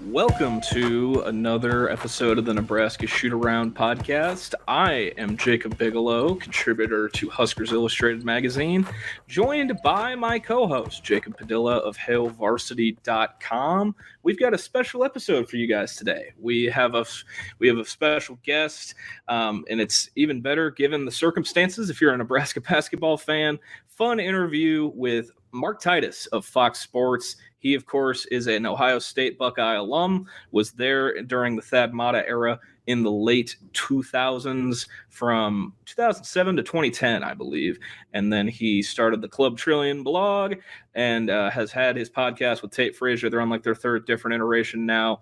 Welcome to another episode of the Nebraska Shootaround podcast. I am Jacob Bigelow, contributor to Huskers Illustrated magazine, joined by my co-host, Jacob Padilla of Varsity.com. We've got a special episode for you guys today. We have a special guest, and it's even better given the circumstances. If you're a Nebraska basketball fan, fun interview with Mark Titus of Fox Sports. He, of course, is an Ohio State Buckeye alum, was there during the Thad Matta era in the late 2000s from 2007 to 2010, I believe. And then he started the Club Trillion blog and has had his podcast with Tate Frazier. They're on like their third different iteration now.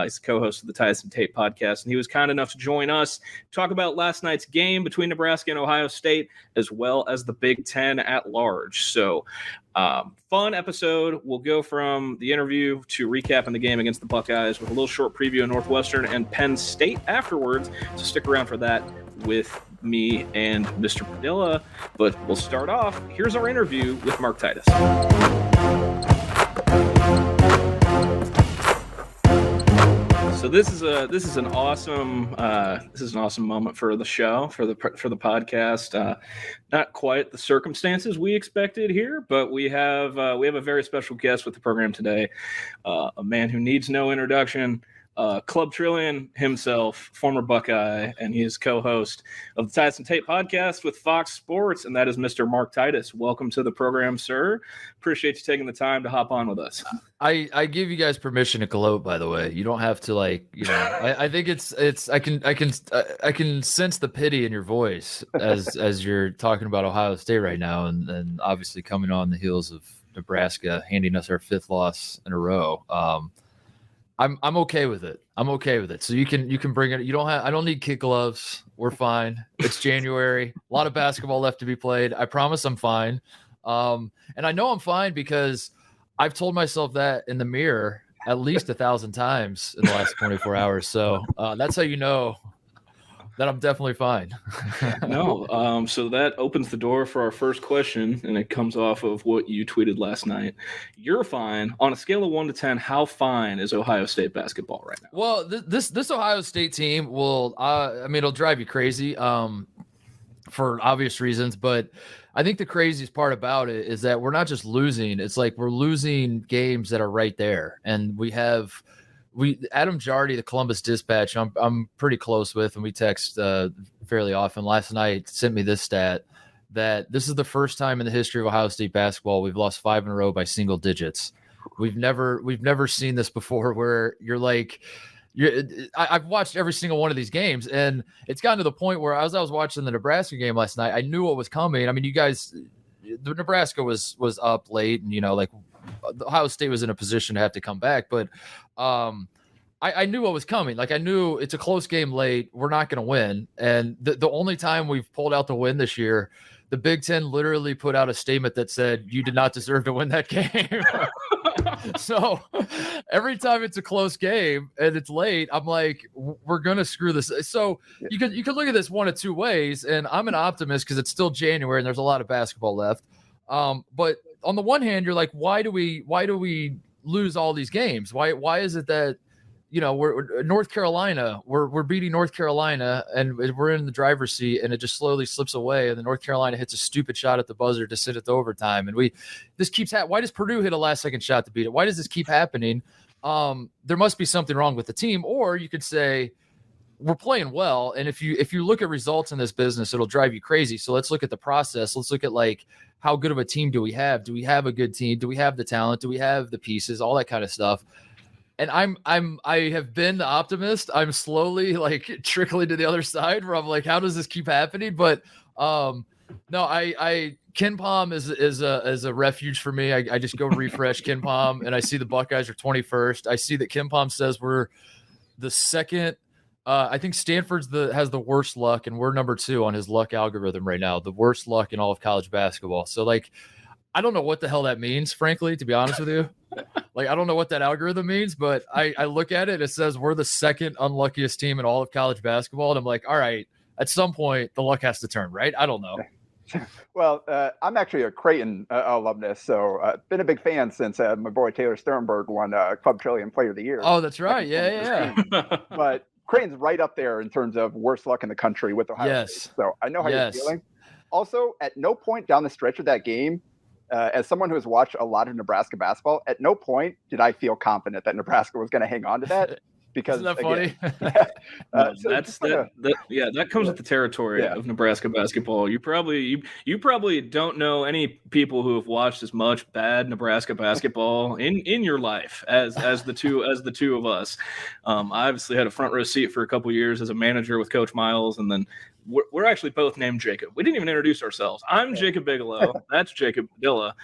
He's the co-host of the Titus Tate podcast. And he was kind enough to join us, talk about last night's game between Nebraska and Ohio State, as well as the Big Ten at large. So fun episode. We'll go from the interview to recapping the game against the Buckeyes with a little short preview of Northwestern and Penn State afterwards. So stick around for that with me and Mr. Padilla. But we'll start off. Here's our interview with Mark Titus. So this is an awesome moment for the show, for the podcast. Not quite the circumstances we expected here, but we have a very special guest with the program today, a man who needs no introduction, Club Trillion himself, former Buckeye, and he is co-host of the Titus Tate podcast with Fox Sports, and that is Mr. Mark Titus. Welcome to the program, sir. Appreciate you taking the time to hop on with us. I give you guys permission to gloat, by the way. You don't have to I think I can sense the pity in your voice as you're talking about Ohio State right now, and obviously coming on the heels of Nebraska handing us our fifth loss in a row. I'm okay with it. I'm okay with it. So you can bring it. I don't need kid gloves. We're fine. It's January. A lot of basketball left to be played. I promise I'm fine. And I know I'm fine because I've told myself that in the mirror at least 1,000 times in the last 24 hours. So that's how you know that I'm definitely fine. No. So that opens the door for our first question, and it comes off of what you tweeted last night. You're fine. On a scale of 1 to 10, how fine is Ohio State basketball right now? Well, this Ohio State team will, it'll drive you crazy for obvious reasons, but I think the craziest part about it is that we're not just losing. It's like we're losing games that are right there. And Adam Jardy, the Columbus Dispatch, I'm pretty close with, and we text fairly often. Last night sent me this stat that this is the first time in the history of Ohio State basketball we've lost 5 in a row by single digits. We've never seen this before, where I've watched every single one of these games, and it's gotten to the point where as I was watching the Nebraska game last night, I knew what was coming. I mean, you guys, the Nebraska was up late, and Ohio State was in a position to have to come back, but I knew what was coming. Like, I knew it's a close game late. We're not going to win. And the only time we've pulled out the win this year, the Big Ten literally put out a statement that said, you did not deserve to win that game. So every time it's a close game and it's late, I'm like, we're going to screw this. So you could look at this one of two ways, and I'm an optimist because it's still January and there's a lot of basketball left. But on the one hand, you're like, why do we lose all these games? Why is it that, we're North Carolina, we're beating North Carolina and we're in the driver's seat, and it just slowly slips away, and then North Carolina hits a stupid shot at the buzzer to send it to overtime, and this keeps happening. Why does Purdue hit a last second shot to beat it? Why does this keep happening? There must be something wrong with the team, or you could say we're playing well. And if you look at results in this business, it'll drive you crazy. So let's look at the process. Let's look at how good of a team do we have? Do we have a good team? Do we have the talent? Do we have the pieces? All that kind of stuff. And I have been the optimist. I'm slowly trickling to the other side where I'm like, how does this keep happening? But no, KenPom is a refuge for me. I just go refresh KenPom and I see the Buckeyes are 21st. I see that KenPom says we're the second. I think Stanford's has the worst luck, and we're number 2 on his luck algorithm right now. The worst luck in all of college basketball. So I don't know what the hell that means, frankly, to be honest with you. I don't know what that algorithm means, but I look at it. It says we're the second unluckiest team in all of college basketball. And I'm like, all right, at some point the luck has to turn, right? I don't know. Well, I'm actually a Creighton alumnus, so been a big fan since my boy Taylor Sternberg won Club Trillium Player of the Year. Oh, that's right. Yeah. But Creighton's right up there in terms of worst luck in the country with Ohio State. So I know how you're feeling. Also, at no point down the stretch of that game, as someone who has watched a lot of Nebraska basketball, at no point did I feel confident that Nebraska was going to hang on to that. Because isn't that funny? That comes with the territory of Nebraska basketball. You probably don't know any people who have watched as much bad Nebraska basketball in your life as the two of us. I obviously had a front row seat for a couple years as a manager with Coach Miles, and then we're actually both named Jacob. We didn't even introduce ourselves. I'm Jacob Bigelow. That's Jacob Padilla.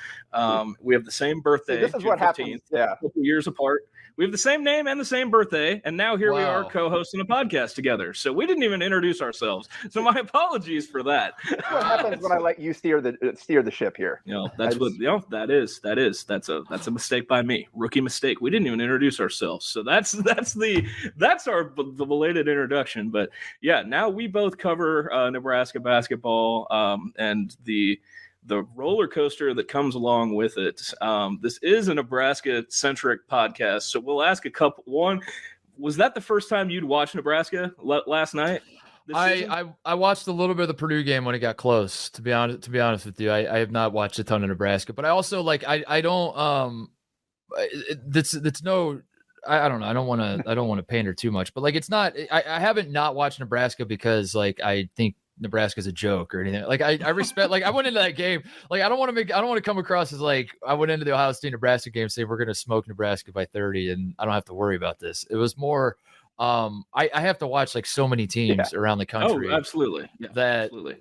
We have the same birthday. This is June what 15th, happens. Yeah, a couple years apart. We have the same name and the same birthday, and now here we are co-hosting a podcast together. So we didn't even introduce ourselves. So my apologies for that. That's what happens when I let you steer the ship here. That's a mistake by me. Rookie mistake. We didn't even introduce ourselves. So that's our belated introduction. But yeah, now we both cover Nebraska basketball and the roller coaster that comes along with it. This is a Nebraska-centric podcast, so we'll ask a couple. One, was that the first time you'd watched Nebraska last night? I watched a little bit of the Purdue game when it got close. To be honest with you, I have not watched a ton of Nebraska, but I also I don't I don't know. I don't want to pander too much, but it's not. I haven't not watched Nebraska because I think Nebraska's a joke or anything. I respect. I went into that game. I don't want to come across as I went into the Ohio State Nebraska game saying we're going to smoke Nebraska by 30 and I don't have to worry about this. It was more. I have to watch so many teams around the country. Oh, absolutely. Yeah, absolutely.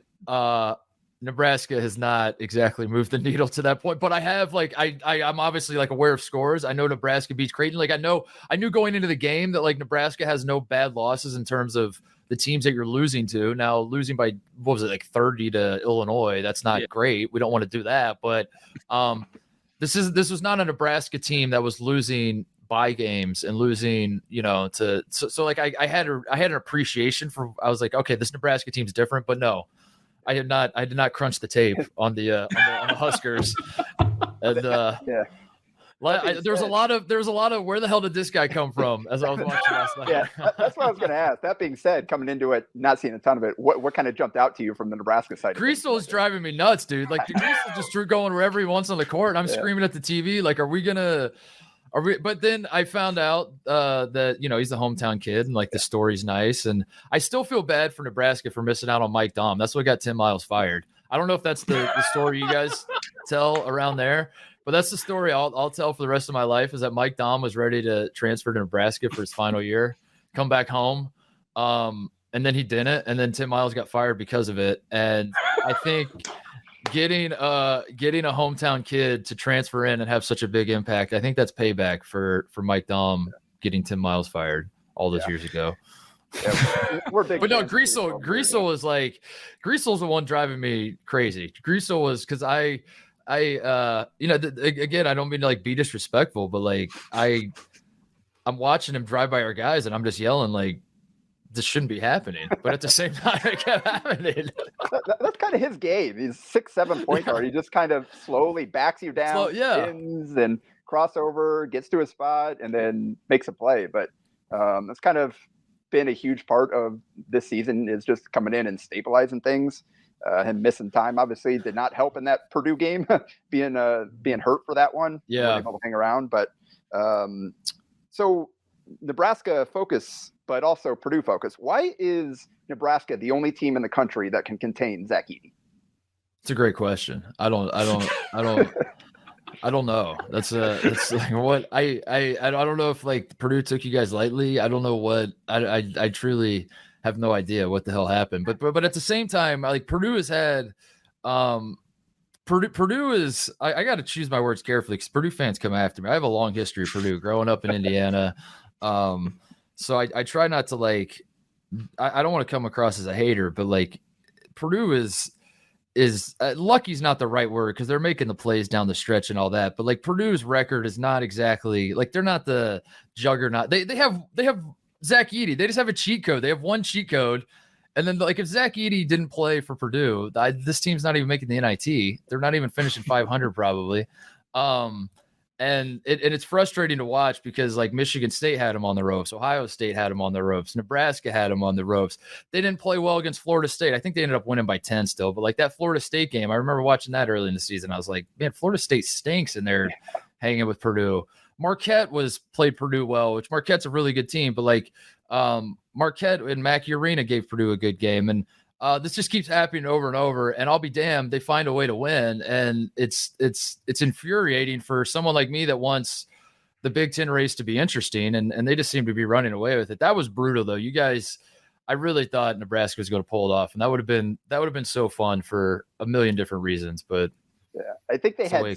Nebraska has not exactly moved the needle to that point, but I have I'm obviously aware of scores. I know Nebraska beats Creighton. I knew going into the game that Nebraska has no bad losses in terms of the teams that you're losing to. Now losing by 30 to Illinois, that's not great. We don't want to do that, but this was not a Nebraska team that was losing by games and losing, I had an appreciation for. I was okay, this Nebraska team's different, but no, I did not crunch the tape on the Huskers, and there's a lot of where the hell did this guy come from as I was watching last night. Yeah, that's what I was going to ask. That being said, coming into it, not seeing a ton of it, what kind of jumped out to you from the Nebraska side? Greasel is driving me nuts, dude. Greasel just going wherever he wants on the court, and I'm screaming at the TV. But then I found out that he's the hometown kid, and the story's nice, and I still feel bad for Nebraska for missing out on Mike Daum. That's what got Tim Miles fired. I don't know if that's the story you guys tell around there. But that's the story I'll tell for the rest of my life, is that Mike Daum was ready to transfer to Nebraska for his final year, come back home. And then he didn't. And then Tim Miles got fired because of it. And I think getting a hometown kid to transfer in and have such a big impact, I think that's payback for Mike Daum getting Tim Miles fired all those years ago. Yeah, we're big. But no, Greasel was Greasel's the one driving me crazy. Greasel was because again, I don't mean to be disrespectful, but I'm watching him drive by our guys and I'm just yelling this shouldn't be happening. But at the same time, it kept happening. That's kind of his game. He's 6'7" point guard. He just kind of slowly backs you down, spins and crossover, gets to a spot, and then makes a play. But that's kind of been a huge part of this season, is just coming in and stabilizing things. Him missing time obviously did not help in that Purdue game, being hurt for that one. Yeah, able to hang around. But so Nebraska focus, but also Purdue focus. Why is Nebraska the only team in the country that can contain Zach Edey? It's a great question. I don't know. That's what I don't know if Purdue took you guys lightly. I don't know what I truly have no idea what the hell happened. But at the same time, Purdue has had Purdue is I got to choose my words carefully because Purdue fans come after me. I have a long history of Purdue growing up in Indiana. So I try not to I don't want to come across as a hater, but Purdue is lucky's not the right word because they're making the plays down the stretch and all that. But Purdue's record is not exactly they're not the juggernaut. They have Zach Edey. They just have a cheat code. They have one cheat code, And then like if Zach Edey didn't play for Purdue, this team's not even making the NIT. They're not even finishing 500 probably. And it's frustrating to watch because like Michigan State had them on the ropes, Ohio State had them on the ropes, Nebraska had them on the ropes. They didn't play well against Florida State. I think they ended up winning by 10 still, but like that Florida State game, I remember watching that early in the season. I was like, man, Florida State stinks, and they're hanging with Purdue. Marquette played Purdue well, which Marquette's a really good team, but like Marquette and Mackey Arena gave Purdue a good game, and this just keeps happening over and over, and I'll be damned, they find a way to win. And it's infuriating for someone like me that wants the Big Ten race to be interesting, and they just seem to be running away with it. That was brutal though. You guys, I really thought Nebraska was going to pull it off, and that would have been so fun for a million different reasons. But yeah, I think they had I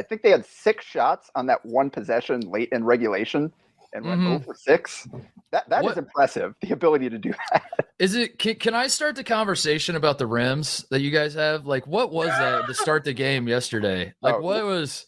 think they had 6 shots on that one possession late in regulation and went 0 for 6. That is impressive, the ability to do that. Is it? Can I start the conversation about the rims that you guys have? Like, what was that to start the game yesterday? Like, what was?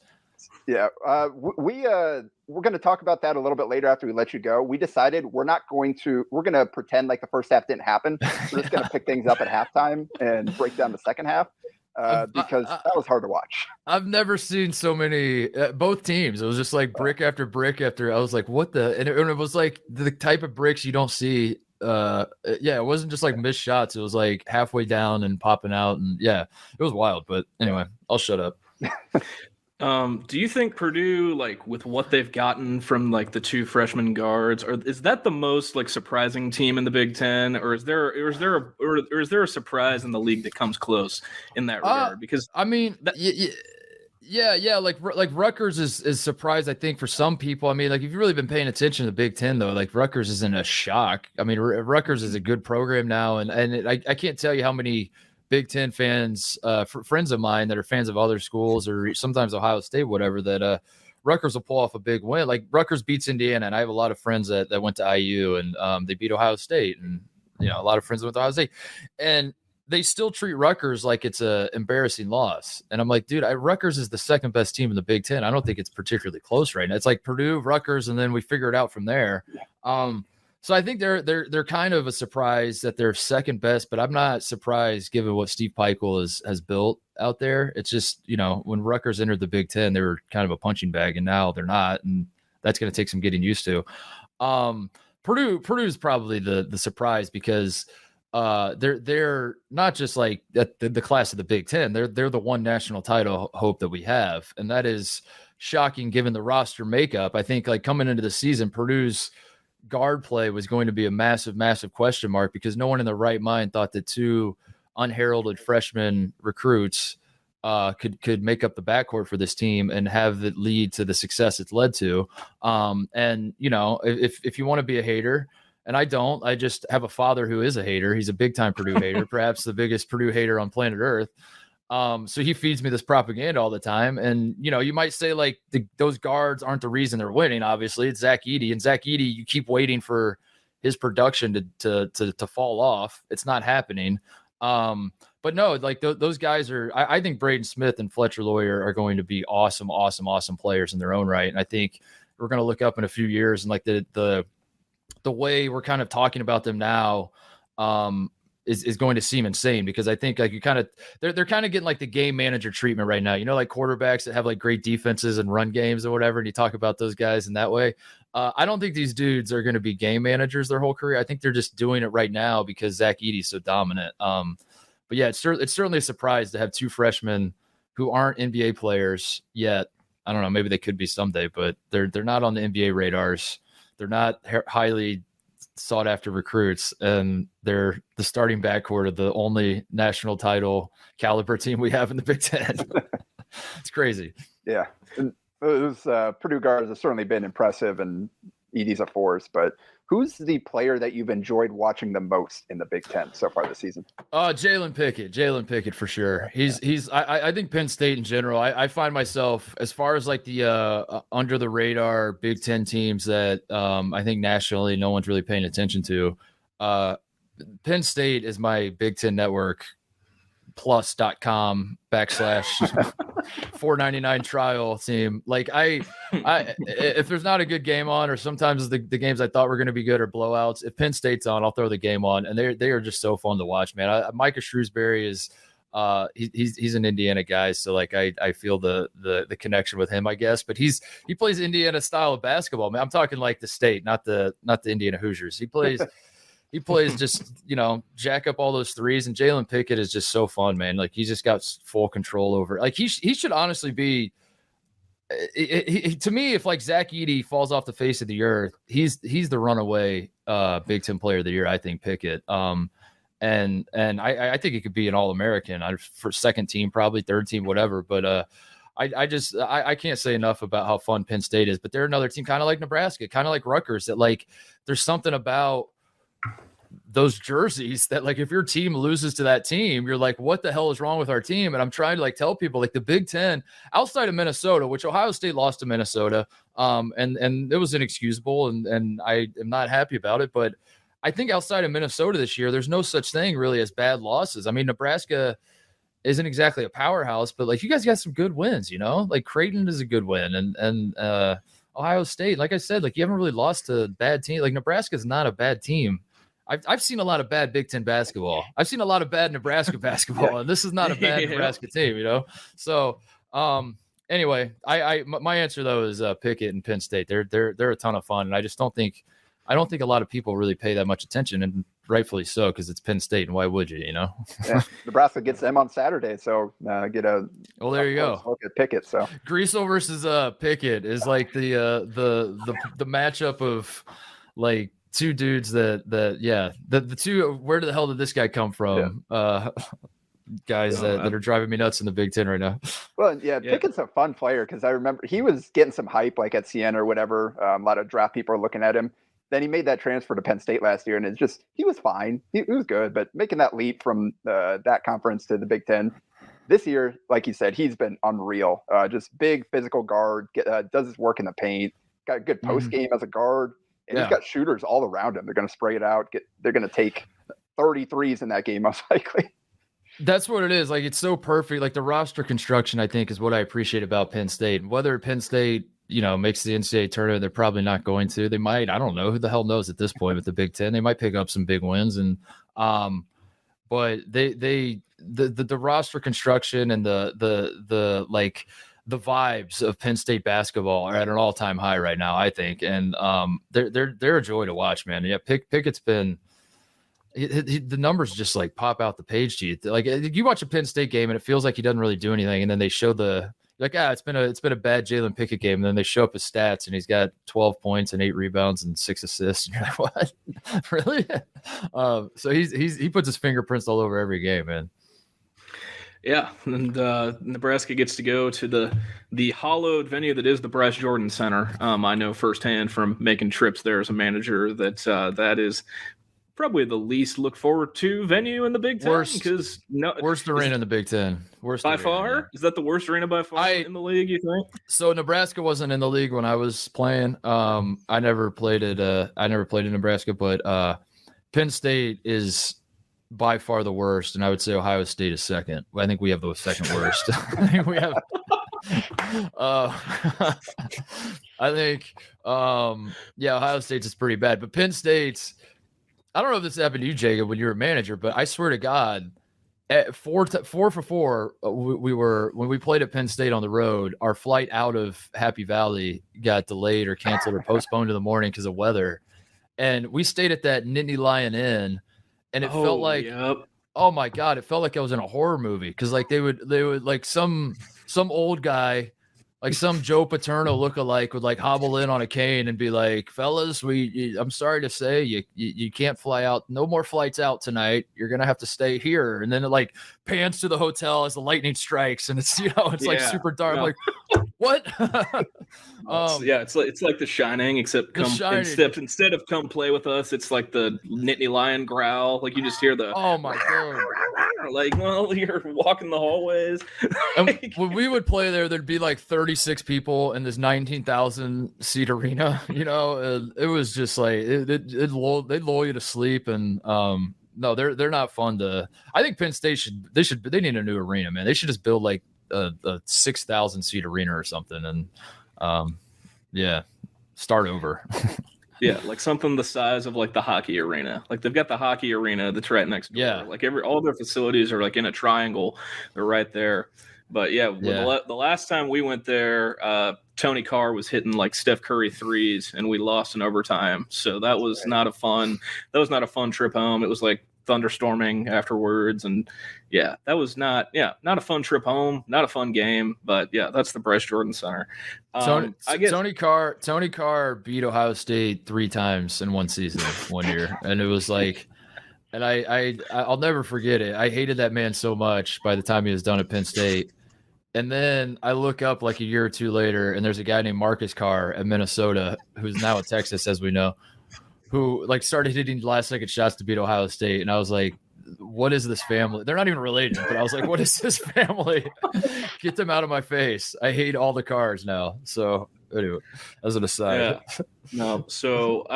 Yeah, we're going to talk about that a little bit later after we let you go. We decided we're going to pretend like the first half didn't happen. We're just going to pick things up at halftime and break down the second half. Because that was hard to watch. I've never seen so many, both teams. It was just like brick after brick after. I was like, what the? And it was like the type of bricks you don't see. It wasn't just like missed shots. It was like halfway down and popping out. And yeah, it was wild. But anyway, I'll shut up. Do you think Purdue, like with what they've gotten from like the 2 freshman guards, is that the most like surprising team in the Big Ten, or is there a surprise in the league that comes close in that regard? Because I mean, like Rutgers is surprised, I think, for some people. I mean, like if you've really been paying attention to the Big Ten though, like Rutgers isn't a shock. I mean, Rutgers is a good program now, and I can't tell you how many Big Ten fans, friends of mine that are fans of other schools or sometimes Ohio State, whatever, that Rutgers will pull off a big win. Like Rutgers beats Indiana, and I have a lot of friends that went to IU, and they beat Ohio State, and a lot of friends that went to Ohio State, and they still treat Rutgers like it's a embarrassing loss. And I'm like, dude, Rutgers is the second best team in the Big Ten. I don't think it's particularly close right now. It's like Purdue, Rutgers, and then we figure it out from there. So I think they're kind of a surprise that they're second best, but I'm not surprised given what Steve Peichel has built out there. It's just, when Rutgers entered the Big Ten, they were kind of a punching bag, and now they're not, and that's going to take some getting used to. Purdue's probably the surprise because they're not just like the class of the Big Ten. They're the one national title hope that we have, and that is shocking given the roster makeup. I think like coming into the season, Purdue's guard play was going to be a massive question mark because no one in their right mind thought that 2 unheralded freshman recruits could make up the backcourt for this team and have it lead to the success it's led to. And if you want to be a hater, and I don't, I just have a father who is a hater. He's a big time Purdue hater, perhaps the biggest Purdue hater on planet Earth. So he feeds me this propaganda all the time. And, you might say like those guards aren't the reason they're winning. Obviously it's Zach Edey, and Zach Edey, you keep waiting for his production to fall off. It's not happening. But no, like those guys are, I think Braden Smith and Fletcher Lawyer are going to be awesome players in their own right. And I think we're going to look up in a few years and like the way we're kind of talking about them now, is going to seem insane because I think like they're kind of getting like the game manager treatment right now, like quarterbacks that have like great defenses and run games or whatever. And you talk about those guys in that way. I don't think these dudes are going to be game managers their whole career. I think they're just doing it right now because Zach Edey's so dominant. But yeah, it's certainly a surprise to have 2 freshmen who aren't NBA players yet. I don't know, maybe they could be someday, but they're not on the NBA radars. They're not highly sought after recruits, and they're the starting backcourt of the only national title caliber team we have in the Big Ten. It's crazy. Yeah. And those Purdue guards have certainly been impressive, and Edey's a force, but who's the player that you've enjoyed watching the most in the Big Ten so far this season? Jalen Pickett for sure. I think Penn State in general, I find myself as far as like the under the radar Big Ten teams that I think nationally no one's really paying attention to. Penn State is my Big Ten network plus.com/$4.99 trial team. Like I if there's not a good game on, or sometimes the games I thought were going to be good are blowouts, if Penn State's on, I'll throw the game on, and they are just so fun to watch, man. Micah Shrewsbury is he's an Indiana guy, so like I feel the connection with him, I guess. But he plays Indiana style of basketball, man. I'm talking like the state, not the Indiana Hoosiers. He plays just, jack up all those threes, and Jalen Pickett is just so fun, man. Like he's just got full control over. Like he should honestly be. To me, if like Zach Edey falls off the face of the earth, he's the runaway Big Ten Player of the Year. I think Pickett. And I think he could be an All-American for second team, probably third team, whatever. But I can't say enough about how fun Penn State is. But they're another team, kind of like Nebraska, kind of like Rutgers, that like there's something about those jerseys that like if your team loses to that team, you're like, what the hell is wrong with our team? And I'm trying to like tell people like the Big Ten outside of Minnesota, which Ohio State lost to Minnesota, and it was inexcusable, and I am not happy about it. But I think outside of Minnesota this year, there's no such thing really as bad losses. I mean, Nebraska isn't exactly a powerhouse, but like you guys got some good wins, like Creighton is a good win, and Ohio State, like I said, like you haven't really lost to a bad team. Like Nebraska is not a bad team. I've seen a lot of bad Big Ten basketball. I've seen a lot of bad Nebraska basketball, and this is not a bad Nebraska team, So, anyway, my answer though is Pickett and Penn State. They're a ton of fun, and I don't think a lot of people really pay that much attention, and rightfully so, because it's Penn State, and why would you? Yeah, Nebraska gets them on Saturday, so get a. Well, there you go. Look at Pickett. So Griesel versus Pickett is like the matchup of like. Two dudes the two, where the hell did this guy come from? Yeah. Guys that are driving me nuts in the Big Ten right now. Well, yeah, Pickett's a fun player because I remember he was getting some hype like at Siena or whatever. A lot of draft people are looking at him. Then he made that transfer to Penn State last year, and it's just he was fine. He was good, but making that leap from that conference to the Big Ten this year, like you said, he's been unreal. Just big physical guard, does his work in the paint, got a good post game as a guard. And he's got shooters all around him. They're going to spray it out. They're going to take 30 threes in that game, most likely. That's what it is. Like, it's so perfect. Like, the roster construction, I think, is what I appreciate about Penn State. Whether Penn State, makes the NCAA tournament, they're probably not going to. They might. I don't know. Who the hell knows at this point with the Big Ten? They might pick up some big wins. And, but the roster construction and the vibes of Penn State basketball are at an all-time high right now, I think, and they're a joy to watch, man. Yeah, Pickett's been the numbers just like pop out the page to you. Like you watch a Penn State game and it feels like he doesn't really do anything, and then they show it's been a bad Jalen Pickett game, and then they show up his stats and he's got 12 points and 8 rebounds and 6 assists. And you're like, what? Really? So he puts his fingerprints all over every game, man. Yeah, and Nebraska gets to go to the hallowed venue that is the Bryce Jordan Center. I know firsthand from making trips there as a manager that that is probably the least look forward to venue in the Big Ten. Worst arena in the Big Ten. Worst by arena, far? Yeah. Is that the worst arena by far in the league, you think? So Nebraska wasn't in the league when I was playing. I never played in Nebraska, but Penn State is by far the worst, and I would say Ohio State is second. I think we have the second worst. I think we have Ohio State's is pretty bad, but Penn State's, I don't know if this happened to you, Jacob, when you were a manager, but I swear to God, at 4 for 4, we were, when we played at Penn State on the road, our flight out of Happy Valley got delayed or canceled or postponed to the morning because of weather, and we stayed at that Nittany Lion Inn. And it felt like, oh my God, it felt like I was in a horror movie. Cause like they would like some old guy, like some Joe Paterno lookalike would like hobble in on a cane and be like, fellas, I'm sorry to say you can't fly out. No more flights out tonight. You're going to have to stay here. And then it like pans to the hotel as the lightning strikes. And it's, like super dark. I'm like, what? It's like The Shining, except instead of come play with us, it's like the Nittany Lion growl. Like you just hear the oh my God. Like, well, you're walking the hallways. When we would play there, there'd be like 36 people in this 19,000 seat arena. It was just like they'd lull you to sleep, and no, they're not fun to. I think Penn State they need a new arena, man. They should just build like a 6,000 seat arena or something, and start over. Yeah, like something the size of like the hockey arena. Like they've got the hockey arena that's right next door. Yeah. Like all their facilities are like in a triangle. They're right there. But yeah. The last time we went there, Tony Carr was hitting like Steph Curry threes, and we lost in overtime. So that was not a fun trip home. It was like thunderstorming afterwards, and that was not a fun trip home, not a fun game. But yeah, that's the Bryce Jordan Center. I guess Tony Carr beat Ohio State 3 times in one season one year, and it was like, and I'll never forget it. I hated that man so much by the time he was done at Penn State. And then I look up like a year or two later, and there's a guy named Marcus Carr at Minnesota, who's now at Texas, as we know, who like started hitting last second shots to beat Ohio State. And I was like, what is this family? They're not even related, but I was like, what is this family? Get them out of my face. I hate all the Cars now. So anyway, as an aside. Yeah. No, so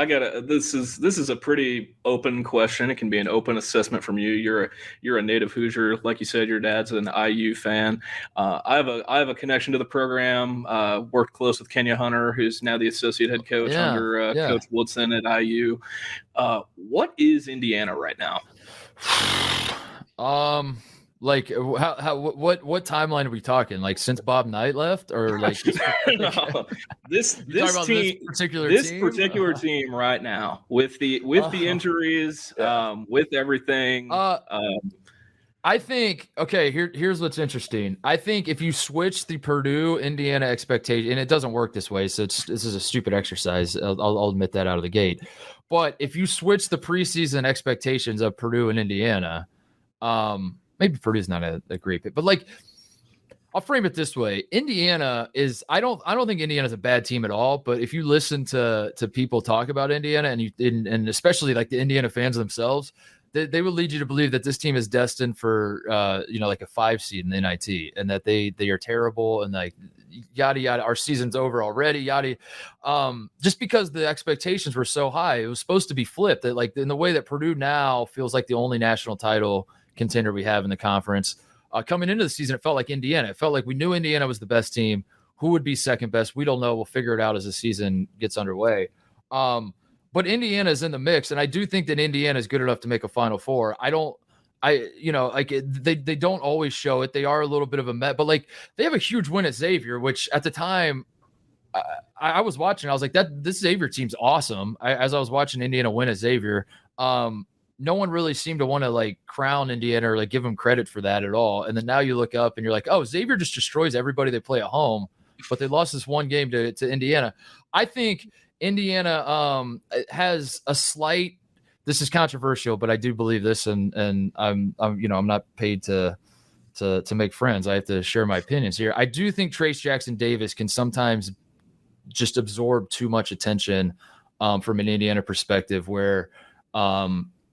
this is a pretty open question. It can be an open assessment from you. You're a native Hoosier. Like you said, your dad's an IU fan. I have a connection to the program. Worked close with Kenya Hunter, who's now the associate head coach under Coach Woodson at IU. What is Indiana right now? Like what timeline are we talking? Like since Bob Knight left, or like no, this particular team right now with the injuries, with everything. I think here's what's interesting. I think if you switch the Purdue Indiana expectation, and it doesn't work this way, so this is a stupid exercise. I'll admit that out of the gate. But if you switch the preseason expectations of Purdue and Indiana, maybe Purdue's not a great pick, but like I'll frame it this way: Indiana is. I don't think Indiana's a bad team at all. But if you listen to people talk about Indiana, and especially like the Indiana fans themselves, they will lead you to believe that this team is destined for like a 5 seed in the NIT, and that they are terrible, and like yada yada. Our season's over already, yada. Just because the expectations were so high, it was supposed to be flipped. That like in the way that Purdue now feels like the only national title contender we have in the conference. Coming into the season, it felt like Indiana. It felt like we knew Indiana was the best team. Who would be second best? We don't know. We'll figure it out as the season gets underway. But Indiana is in the mix, and I do think that Indiana is good enough to make a Final Four. They don't always show it. They are a little bit of a met, but like they have a huge win at Xavier, which at the time I was watching. I was like, this Xavier team's awesome. As I was watching Indiana win at Xavier, no one really seemed to want to like crown Indiana or like give them credit for that at all. And then now you look up and you're like, oh, Xavier just destroys everybody they play at home, but they lost this one game to Indiana. I think Indiana has a slight, this is controversial, but I do believe this, and I'm not paid to make friends. I have to share my opinions here. I do think Trace Jackson Davis can sometimes just absorb too much attention from an Indiana perspective, where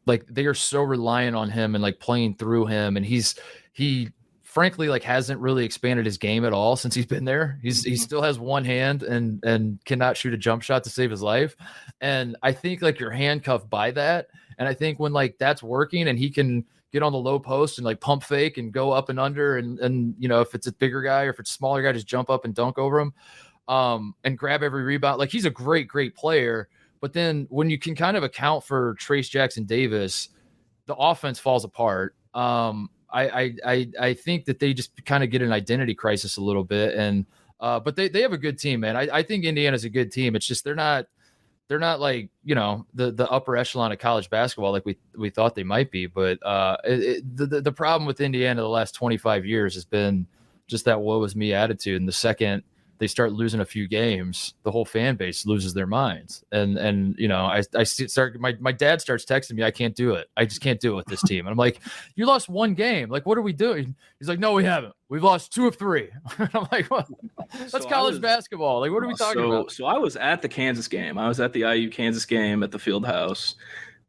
like they are so reliant on him and like playing through him, and he frankly like hasn't really expanded his game at all since he's been there. He still has one hand and cannot shoot a jump shot to save his life. And I think like you're handcuffed by that. And I think when like that's working and he can get on the low post and like pump fake and go up and under, and if it's a bigger guy or if it's a smaller guy, just jump up and dunk over him and grab every rebound. Like he's a great player. But then when you can kind of account for Trace Jackson Davis, the offense falls apart. I think that they just kind of get an identity crisis a little bit, and but they have a good team, man. I think Indiana's a good team. It's just they're not like the upper echelon of college basketball like we thought they might be. But the problem with Indiana the last 25 years has been just that woe is me attitude, and the second they start losing a few games, the whole fan base loses their minds. And I start, my dad starts texting me, I can't do it. I just can't do it with this team. And I'm like, you lost one game. Like, what are we doing? He's like, no, we haven't. We've lost 2 of 3. And I'm like, well, that's college basketball. Like, what are we talking about? So I was at the Kansas game. I was at the IU Kansas game at the field house.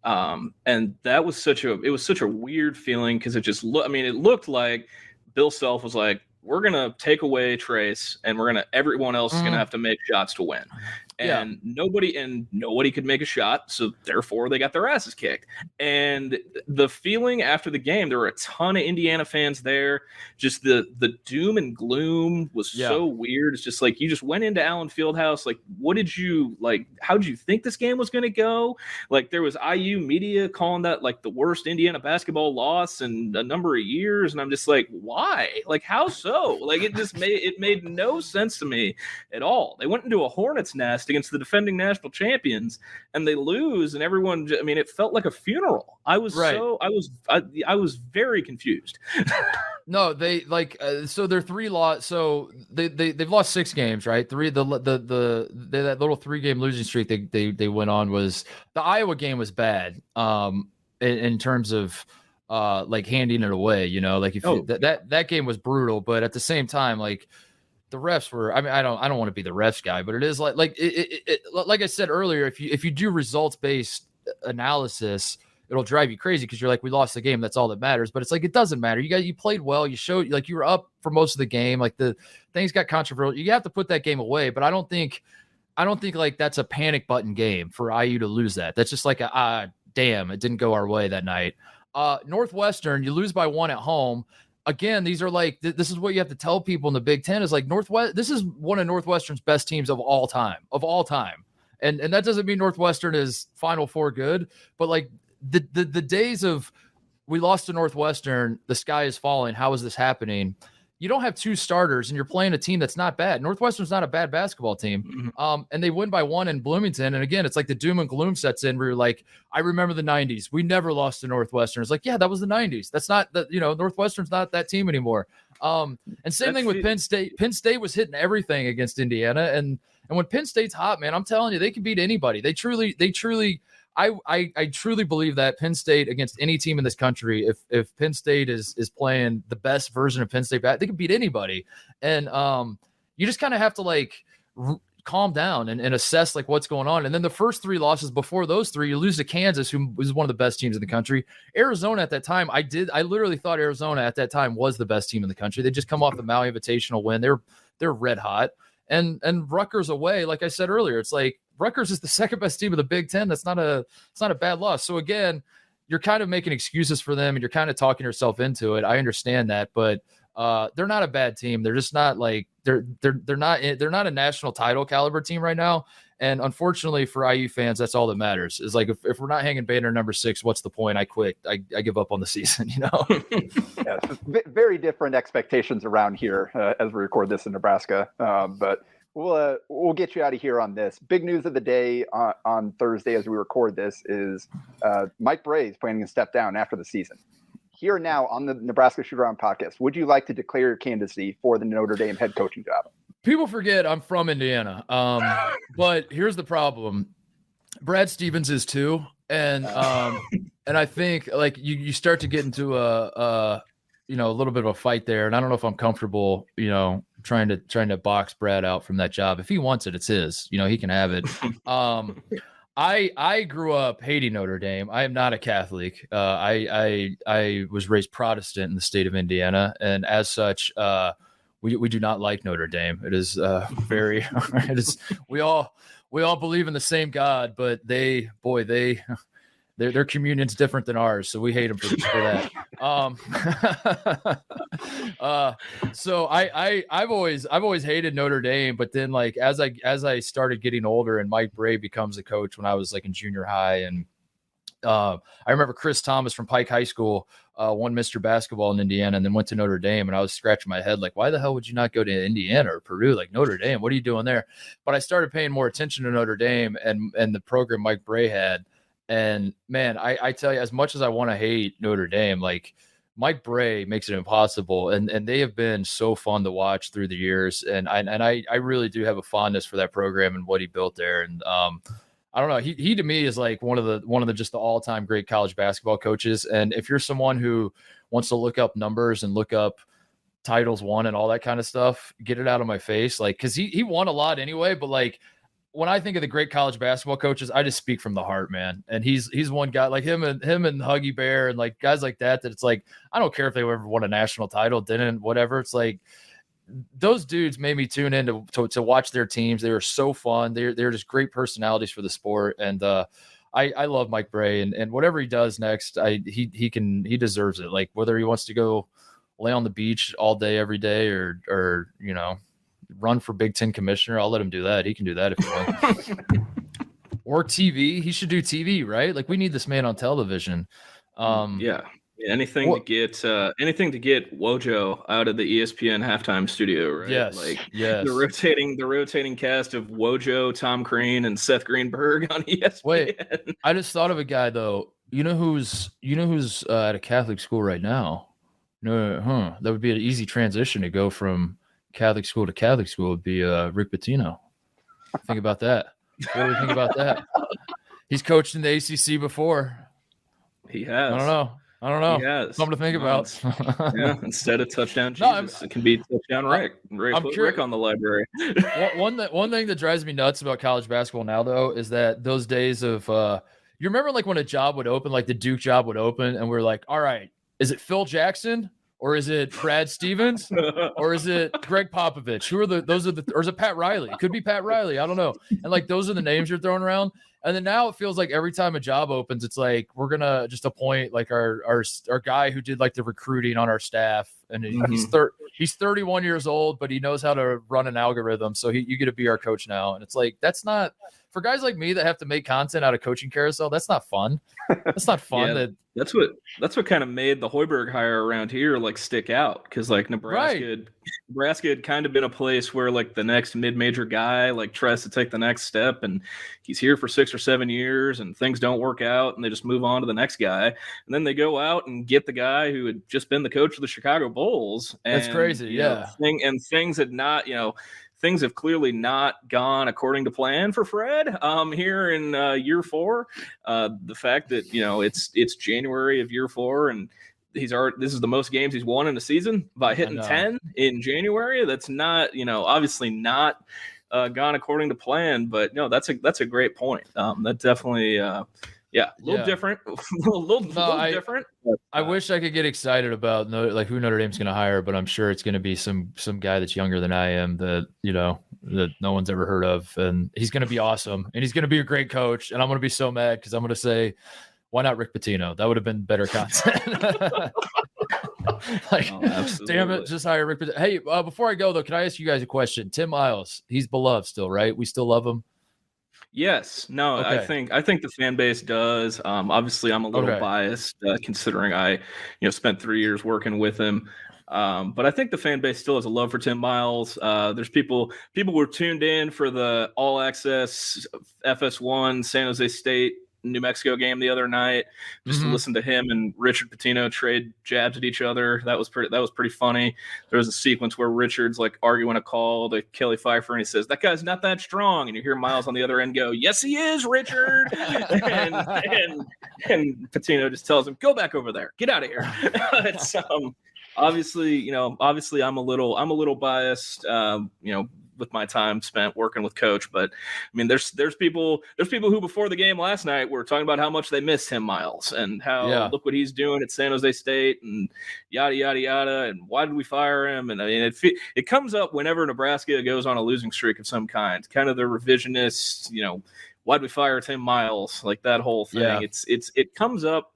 And that was such a weird feeling, because it looked like Bill Self was like, we're going to take away Trace, and everyone else is going to have to make shots to win. and nobody could make a shot, so therefore they got their asses kicked. And the feeling after the game, there were a ton of Indiana fans there. Just the doom and gloom was so weird. It's just like you just went into Allen Fieldhouse. Like, what did you like? How did you think this game was going to go? Like, there was IU media calling that like the worst Indiana basketball loss in a number of years, and I'm just like, why? Like, how so? Like, it made no sense to me at all. They went into a hornet's nest against the defending national champions, and they lose, and everyone, I mean, it felt like a funeral. I was very confused. No, they like so they're 3 loss. So they've lost 6 games, right? That little 3-game losing streak they went on was the Iowa game was bad in terms of like handing it away, you know, like that game was brutal, but at the same time, like the refs were, I mean, I don't want to be the refs guy, but it is like I said earlier, if you do results based analysis, it'll drive you crazy because you're like, we lost the game, that's all that matters. But it's like, it doesn't matter. You played well, you showed, like, you were up for most of the game, like the things got controversial, you have to put that game away. But I don't think like that's a panic button game for IU to lose that. That's just like damn, it didn't go our way that night. Northwestern, you lose by 1 at home. Again, these are like, this is what you have to tell people in the Big Ten is like this is one of Northwestern's best teams of all time. And that doesn't mean Northwestern is Final Four good, but like the days of we lost to Northwestern, the sky is falling, how is this happening? You don't have 2 starters and you're playing a team that's not bad. Northwestern's not a bad basketball team. And they win by 1 in Bloomington. And again, it's like the doom and gloom sets in where you're like, I remember the 90s. We never lost to Northwestern. It's like, yeah, that was the 90s. That's not that, you know, Northwestern's not that team anymore. And same thing with Penn State. Penn State was hitting everything against Indiana. And when Penn State's hot, man, I'm telling you, they can beat anybody. They truly I truly believe that Penn State against any team in this country, if Penn State is playing the best version of Penn State, they can beat anybody. And you just kind of have to like calm down and assess like what's going on. And then the first 3 losses before those 3, you lose to Kansas, who was one of the best teams in the country. Arizona at that time, I literally thought Arizona at that time was the best team in the country. They just come off the Maui Invitational win. They're red hot. And Rutgers away, like I said earlier, it's like Rutgers is the second best team of the Big Ten. It's not a bad loss. So again, you're kind of making excuses for them and you're kind of talking yourself into it. I understand that, but they're not a bad team. They're just not like they're not a national title caliber team right now. And unfortunately for IU fans, that's all that matters. Is like if we're not hanging banner number 6, what's the point? I quit. I give up on the season. You know. Yeah, very different expectations around here as we record this in Nebraska, but. We'll get you out of here on this. Big news of the day on Thursday as we record this is Mike Brey is planning to step down after the season. Here now on the Nebraska Shootaround podcast, would you like to declare your candidacy for the Notre Dame head coaching job? People forget I'm from Indiana, but here's the problem. Brad Stevens is too, and I think like you start to get into a little bit of a fight there, and I don't know if I'm comfortable, trying to box Brad out from that job. If he wants it, it's his. He can have it. I grew up hating Notre Dame. I am not a Catholic. I was raised Protestant in the state of Indiana, and as such, we do not like Notre Dame. It is very. It is. We all believe in the same God, but their communion's different than ours, so we hate them for that. So I've always hated Notre Dame, but then like as I started getting older and Mike Brey becomes a coach when I was like in junior high, and I remember Chris Thomas from Pike High School won Mr. Basketball in Indiana and then went to Notre Dame, and I was scratching my head like, why the hell would you not go to Indiana or Purdue? Like, Notre Dame, what are you doing there? But I started paying more attention to Notre Dame and the program Mike Brey had. And man, I tell you, as much as I want to hate Notre Dame, like Mike Brey makes it impossible. And they have been so fun to watch through the years. And I really do have a fondness for that program and what he built there. And I don't know, he to me is like one of the just the all-time great college basketball coaches. And if you're someone who wants to look up numbers and look up titles won and all that kind of stuff, get it out of my face. Like, cause he won a lot anyway, but like, when I think of the great college basketball coaches, I just speak from the heart, man. And he's one guy like him and Huggy Bear and like guys like that it's like, I don't care if they ever won a national title, didn't, whatever. It's like, those dudes made me tune in to watch their teams. They were so fun. They're just great personalities for the sport. And I love Mike Bray, and whatever he does next, he deserves it. Like whether he wants to go lay on the beach all day, every day, or run for Big Ten commissioner, I'll let him do that. He can do that if he wants. Or TV. He should do TV, right? Like we need this man on television. Anything to get Wojo out of the ESPN halftime studio, right? Yes, the rotating cast of Wojo, Tom Crean, and Seth Greenberg on ESPN. Wait, I just thought of a guy though. You know who's at a Catholic school right now? No, that would be an easy transition to go from Catholic school to Catholic school. Would be Rick Pitino. Think about that. What do we think about that? He's coached in the ACC before. He has. I don't know. He has. Something to think about. Instead of touchdown Jesus, it can be touchdown Rick. Rick on the library. One thing that drives me nuts about college basketball now, though, is that those days of you remember like when a job would open, like the Duke job would open, and we're like, all right, is it Phil Jackson? Or is it Brad Stevens? Or is it Greg Popovich? Or is it Pat Riley? It could be Pat Riley. I don't know. And like, those are the names you're throwing around. And then now it feels like every time a job opens, it's like, we're going to just appoint like our guy who did like the recruiting on our staff. And he's 31 years old, but he knows how to run an algorithm. So you get to be our coach now. And it's like, that's not for guys like me that have to make content out of coaching carousel. That's not fun. That's not fun. That's what kind of made the Hoiberg hire around here like stick out, because like Nebraska had kind of been a place where like the next mid-major guy like tries to take the next step, and he's here for 6 or 7 years and things don't work out and they just move on to the next guy, and then they go out and get the guy who had just been the coach of the Chicago Bulls. And, that's crazy. Things have clearly not gone according to plan for Fred here in year 4. The fact that, it's January of year 4 and this is the most games he's won in a season by hitting 10 in January. That's not, obviously not gone according to plan, but no, that's a great point. That definitely, different, a little different. But, I wish I could get excited about who Notre Dame's going to hire, but I'm sure it's going to be some guy that's younger than I am that that no one's ever heard of, and he's going to be awesome, and he's going to be a great coach, and I'm going to be so mad because I'm going to say, why not Rick Pitino? That would have been better content. Damn it, just hire Rick Pitino. Hey, before I go though, can I ask you guys a question? Tim Miles, he's beloved still, right? We still love him. Yes. No, okay. I think the fan base does. Obviously, I'm a little biased considering I, spent 3 years working with him. But I think the fan base still has a love for Tim Miles. There's people were tuned in for the all access FS1 San Jose State New Mexico game the other night, just to listen to him and Richard Pitino trade jabs at each other. That was pretty funny. There was a sequence where Richard's like arguing a call to Kelly Pfeiffer, and he says, "That guy's not that strong," and you hear Miles on the other end go, "Yes, he is, Richard." and Pitino just tells him, "Go back over there, get out of here." It's obviously I'm a little biased, with my time spent working with Coach, but I mean, there's people who before the game last night were talking about how much they miss Tim Miles and how look what he's doing at San Jose State and yada yada yada, and why did we fire him? And I mean, it comes up whenever Nebraska goes on a losing streak of some kind, kind of the revisionist, why'd we fire Tim Miles, like that whole thing. Yeah. It comes up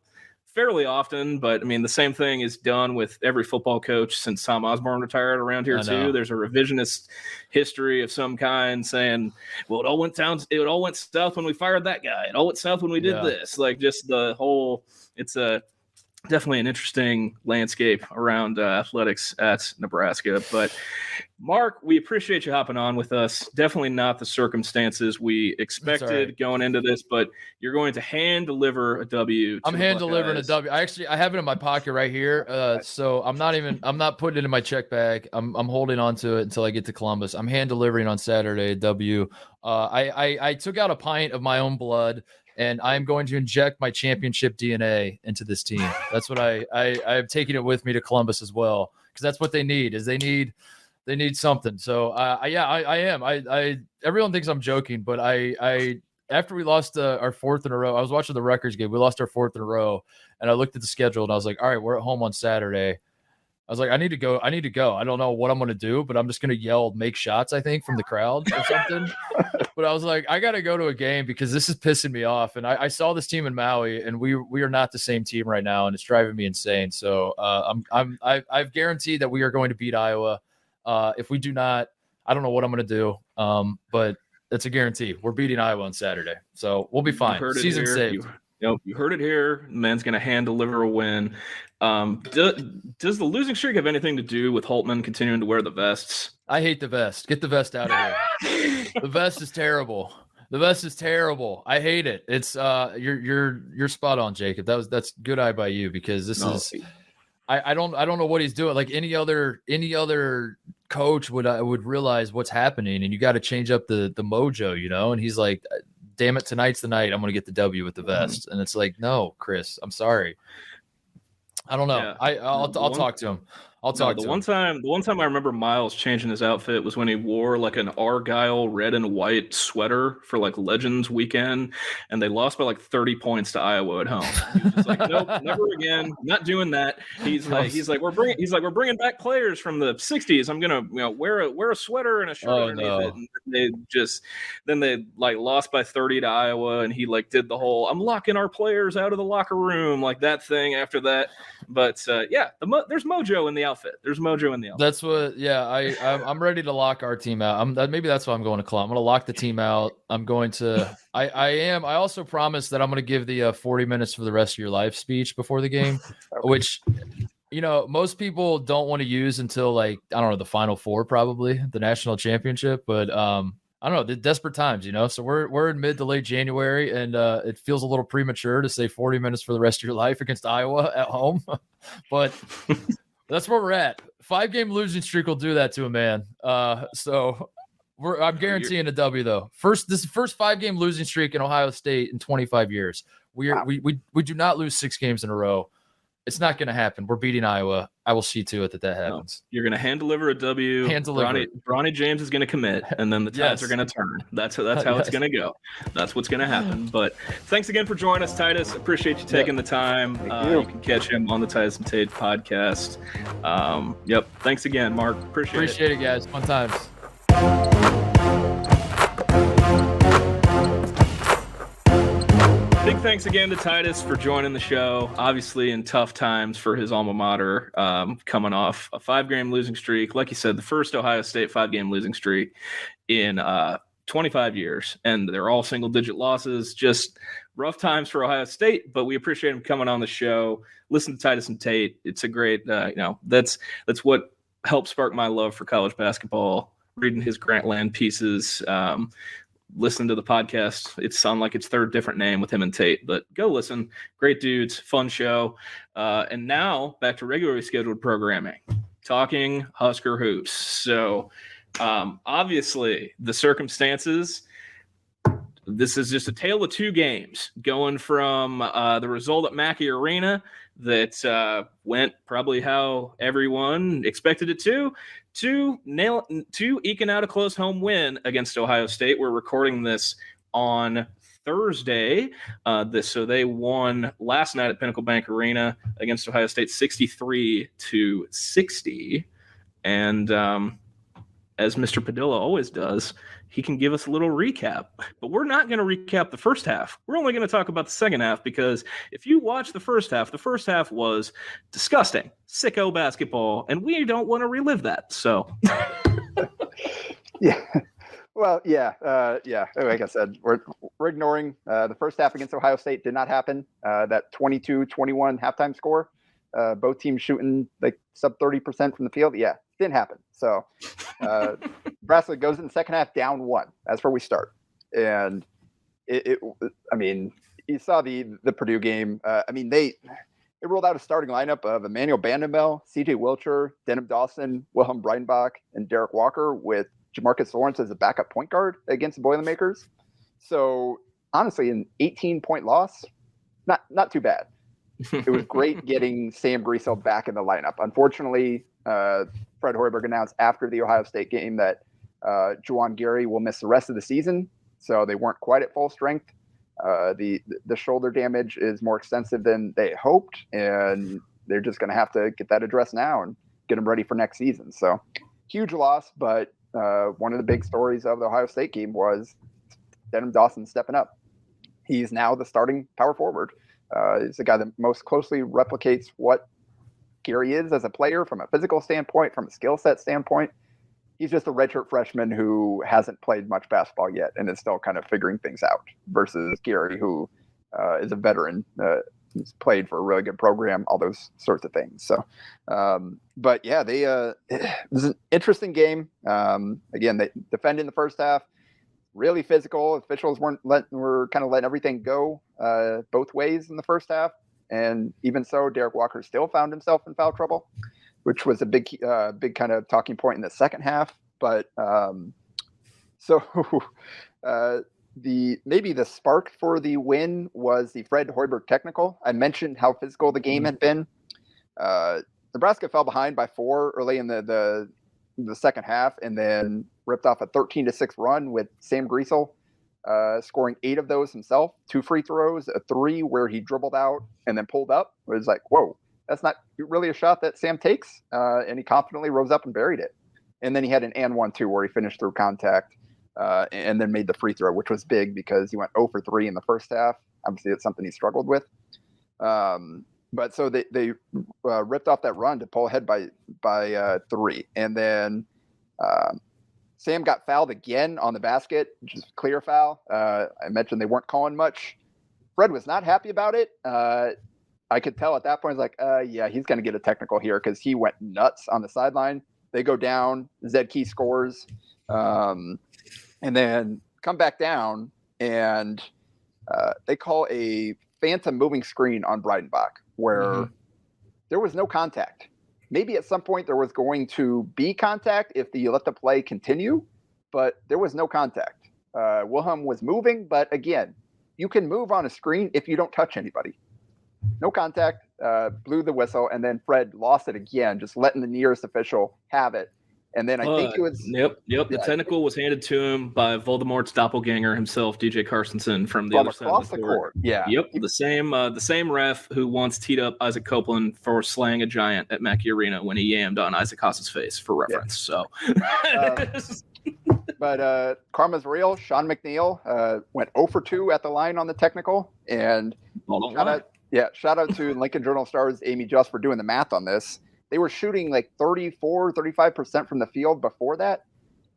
fairly often, but I mean, the same thing is done with every football coach since Tom Osborne retired around here too. There's a revisionist history of some kind saying, well, it all went south when we fired that guy. It all went south when we did this. Like just the whole, it's definitely an interesting landscape around athletics at Nebraska. But Mark, we appreciate you hopping on with us. Definitely not the circumstances we expected going into this, but you're going to hand deliver a W. I'm hand delivering a W. I have it in my pocket right here. So I'm not putting it in my check bag. I'm holding on to it until I get to Columbus. I'm hand delivering on Saturday a W. I took out a pint of my own blood, and I'm going to inject my championship DNA into this team. That's what I'm taking it with me to Columbus as well, because that's what they need. They need something. So I am. Everyone thinks I'm joking, but I after we lost our 4th in a row, I was watching the Rutgers game. We lost our 4th in a row, and I looked at the schedule and I was like, all right, we're at home on Saturday. I was like, I need to go. I don't know what I'm going to do, but I'm just going to yell, make shots, I think, from the crowd or something. But I was like, I got to go to a game because this is pissing me off. And I saw this team in Maui, and we are not the same team right now, and it's driving me insane. So I've guaranteed that we are going to beat Iowa. If we do not, I don't know what I'm going to do. But it's a guarantee. We're beating Iowa on Saturday, so we'll be fine. Season saved. You heard it here. The man's going to hand deliver a win. Does the losing streak have anything to do with Holtman continuing to wear the vests? I hate the vest. Get the vest out of here. The vest is terrible. I hate it. It's you're spot on, Jacob. That's good eye by you, because this is. I don't know what he's doing. Like any other coach would realize what's happening, and you got to change up the mojo, you know. And he's like, damn it, tonight's the night. I'm going to get the W with the vest. And it's like, no, Chris, I'm sorry. I don't know. Yeah. I'll talk to him. The one time I remember Miles changing his outfit was when he wore like an Argyle red and white sweater for like Legends weekend, and they lost by like 30 points to Iowa at home. He was just like, nope, never again, not doing that. He's like we're bringing back players from the 60s. I'm gonna wear a sweater and a shirt underneath it. And they like lost by 30 to Iowa, and he like did the whole I'm locking our players out of the locker room, like that thing after that. But there's mojo in the outfit. There's mojo in the outfit. That's what. Yeah, I'm ready to lock our team out. Maybe that's why I'm going to Columbus. I'm going to lock the team out. I'm going to. I also promised that I'm going to give the 40 minutes for the rest of your life speech before the game, which, you know, most people don't want to use until like I don't know the Final Four, probably the national championship. But I don't know, the desperate times, you know. So we're in mid to late January, and it feels a little premature to say 40 minutes for the rest of your life against Iowa at home, but that's where we're at. 5-game losing streak will do that to a man. So I'm guaranteeing a W though. This is the first 5-game losing streak in Ohio State in 25 years. We do not lose 6 games in a row. It's not going to happen. We're beating Iowa. I will see to it that happens. You're going to hand deliver a W. Bronny James is going to commit, and then the tides are going to turn. That's how it's going to go. That's what's going to happen. But thanks again for joining us, Titus. Appreciate you taking the time. You can catch him on the Titus and Tate podcast. Thanks again, Mark. Appreciate it, guys. Fun times. Big thanks again to Titus for joining the show. Obviously in tough times for his alma mater, coming off a 5-game losing streak. Like you said, the first Ohio State 5-game losing streak in 25 years. And they're all single-digit losses. Just rough times for Ohio State, but we appreciate him coming on the show. Listen to Titus and Tate. It's a great, that's what helped spark my love for college basketball. Reading his Grantland pieces, listen to the podcast. It sounds like its third different name with him and Tate, but go listen. Great dudes, fun show. And now back to regularly scheduled programming, talking Husker hoops. So obviously the circumstances, this is just a tale of 2 games, going from the result at Mackey Arena that went probably how everyone expected it to eking out a close home win against Ohio State. We're recording this on Thursday. So they won last night at Pinnacle Bank Arena against Ohio State 63-60. And as Mr. Padilla always does, he can give us a little recap. But we're not going to recap the first half. We're only going to talk about the second half, because if you watch the first half was disgusting, sicko basketball, and we don't want to relive that. So, yeah. Well, yeah. Like I said, we're ignoring the first half against Ohio State. Did not happen. That 22-21 halftime score. Both teams shooting like sub 30% from the field. Yeah, didn't happen. So Nebraska goes in the second half down 1. That's where we start. And you saw the Purdue game. They rolled out a starting lineup of Emmanuel Bandinbell, C.J. Wilcher, Denham Dawson, Wilhelm Breidenbach, and Derek Walker, with Jamarcus Lawrence as a backup point guard against the Boilermakers. So honestly, an 18-point loss, not too bad. It was great getting Sam Griesel back in the lineup. Unfortunately, Fred Hoiberg announced after the Ohio State game that Juwan Gary will miss the rest of the season, so they weren't quite at full strength. The shoulder damage is more extensive than they hoped, and they're just going to have to get that addressed now. And get him ready for next season. So huge loss, but one of the big stories of the Ohio State game was Denim Dawson stepping up. He's now the starting power forward. He's the guy that most closely replicates what Gary is as a player from a physical standpoint, from a skill set standpoint. He's just a redshirt freshman who hasn't played much basketball yet and is still kind of figuring things out versus Gary, who is a veteran. He's played for a really good program, all those sorts of things. So, but yeah, it was an interesting game. Again, they defended in the first half, really physical. Officials were kind of letting everything go both ways in the first half. And even so, Derek Walker still found himself in foul trouble, which was a big kind of talking point in the second half. But maybe the spark for the win was the Fred Hoiberg technical. I mentioned how physical the game had been. Nebraska fell behind by 4 early in the second half, and then ripped off a 13-6 run with Sam Griesel scoring 8 of those himself, 2 free throws, a 3 where he dribbled out and then pulled up. It was like, whoa, that's not really a shot that Sam takes. And he confidently rose up and buried it. And then he had an and 1 too, where he finished through contact and then made the free throw, which was big because he went 0 for 3 in the first half. Obviously, it's something he struggled with. But so they ripped off that run to pull ahead by 3. And then Sam got fouled again on the basket, just clear foul. I mentioned they weren't calling much. Fred was not happy about it. I could tell at that point, I was like, yeah, he's going to get a technical here because he went nuts on the sideline. They go down. Zed Key scores. And then come back down, and they call a phantom moving screen on Breidenbach where there was no contact. Maybe at some point there was going to be contact if you let the play continue, but there was no contact. Wilhelm was moving, but again, you can move on a screen if you don't touch anybody. No contact, blew the whistle, and then Fred lost it again, just letting the nearest official have it. And then I think it was... Yep. The technical was handed to him by Voldemort's doppelganger himself, DJ Carstensen, from the other side of the court. Yeah. Yep, the same ref who once teed up Isaac Copeland for slaying a giant at Mackey Arena when he yammed on Isaac Haas's face, for reference. Yeah. So... But karma's real. Sean McNeil went 0 for 2 at the line on the technical. And shout out to Lincoln Journal-Star's Amy Just for doing the math on this. They were shooting like 35% from the field before that.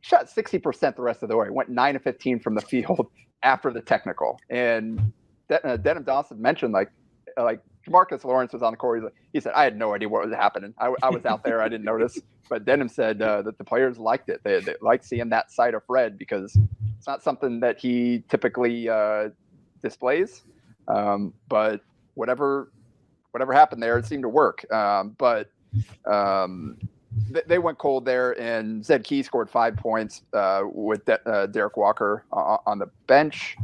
Shot 60% the rest of the way. Went 9 of 15 from the field after the technical. And Denim Dawson mentioned like Jamarcus Lawrence was on the court. He said, I had no idea what was happening. I was out there. I didn't notice. But Denim said that the players liked it. They liked seeing that side of Fred because it's not something that he typically displays. But whatever happened there, it seemed to work. They went cold there, and Zed Key scored 5 points with Derek Walker on the bench.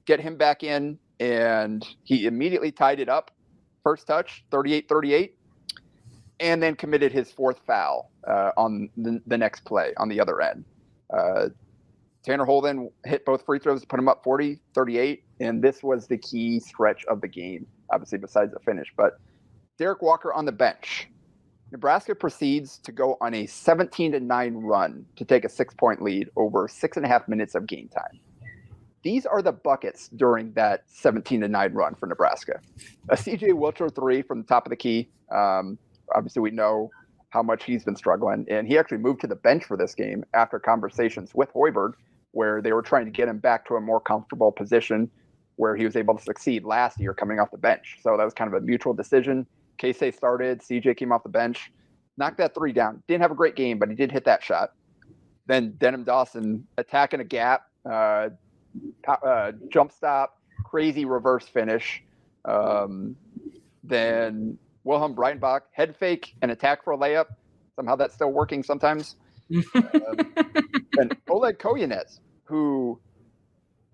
Get him back in, and he immediately tied it up. First touch, 38-38, and then committed his 4th foul on the next play on the other end. Tanner Holden hit both free throws to put him up 40-38, and this was the key stretch of the game, obviously besides the finish. But Derek Walker on the bench. Nebraska proceeds to go on a 17-9 run to take a 6-point lead over 6.5 minutes of game time. These are the buckets during that 17-9 run for Nebraska. A CJ Wilcher 3 from the top of the key. Obviously, we know how much he's been struggling, and he actually moved to the bench for this game after conversations with Hoiberg, where they were trying to get him back to a more comfortable position where he was able to succeed last year coming off the bench. So that was kind of a mutual decision. Casey started, CJ came off the bench, knocked that 3 down. Didn't have a great game, but he did hit that shot. Then Denim Dawson attacking a gap, jump stop, crazy reverse finish. Then Wilhelm Breidenbach, head fake and attack for a layup. Somehow that's still working sometimes. And Oleg Koyanets, who,